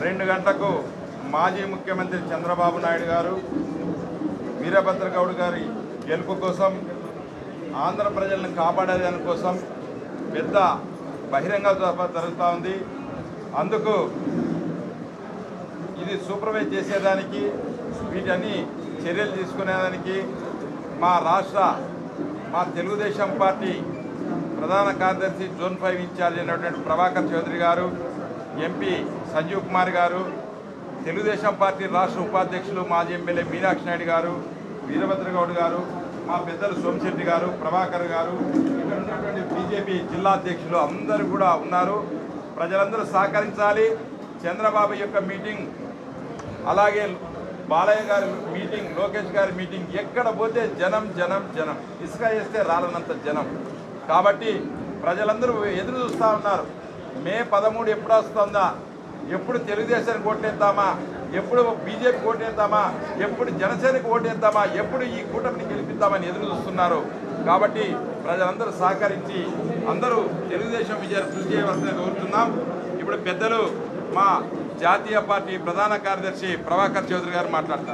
2 గంటలకు మాజీ ముఖ్యమంత్రి చంద్రబాబు నాయుడు గారు వీరభద్ర గౌడ్ గారి గెలుపు కోసం, ఆంధ్ర ప్రజలను కాపాడేదాని కోసం పెద్ద బహిరంగ సభ జరుగుతూ ఉంది. అందుకు ఇది సూపర్వైజ్ చేసేదానికి, వీటన్ని చర్యలు తీసుకునేదానికి మా తెలుగుదేశం పార్టీ ప్రధాన కార్యదర్శి జోన్ 5 ఇన్ఛార్జ్ అయినటువంటి ప్రభాకర్ చౌదరి గారు, ఎంపీ సంజీవ్ కుమార్ గారు, తెలుగుదేశం పార్టీ రాష్ట్ర ఉపాధ్యక్షులు మాజీ ఎమ్మెల్యే మీనాక్షి నాయుడు గారు, వీరభద్ర గౌడ్ గారు, మా పెద్దలు సోమశెట్టి గారు, ప్రభాకర్ గారు, ఇక్కడ ఉన్నటువంటి బీజేపీ జిల్లా అధ్యక్షులు అందరూ కూడా ఉన్నారు. ప్రజలందరూ సహకరించాలి. చంద్రబాబు యొక్క మీటింగ్, అలాగే బాలయ్య గారి మీటింగ్, లోకేష్ గారి మీటింగ్, ఎక్కడ పోతే జనం జనం జనం, ఇసుక వేస్తే రాలనంత జనం. కాబట్టి ప్రజలందరూ ఎదురు చూస్తూ ఉన్నారు. మే 13 ఎప్పుడు వస్తుందా, ఎప్పుడు తెలుగుదేశానికి ఓటేద్దామా, ఎప్పుడు బీజేపీకి ఓటేద్దామా, ఎప్పుడు జనసేనకి ఓటేద్దామా, ఎప్పుడు ఈ కూటమిని గెలిపిద్దామని ఎదురు చూస్తున్నారు. కాబట్టి ప్రజలందరూ సహకరించి అందరూ తెలుగుదేశం విజయాన్ని కృషి చేయవలసిన కోరుతున్నాం. ఇప్పుడు పెద్దలు మా జాతీయ పార్టీ ప్రధాన కార్యదర్శి ప్రభాకర్ చౌదరి గారు మాట్లాడతారు.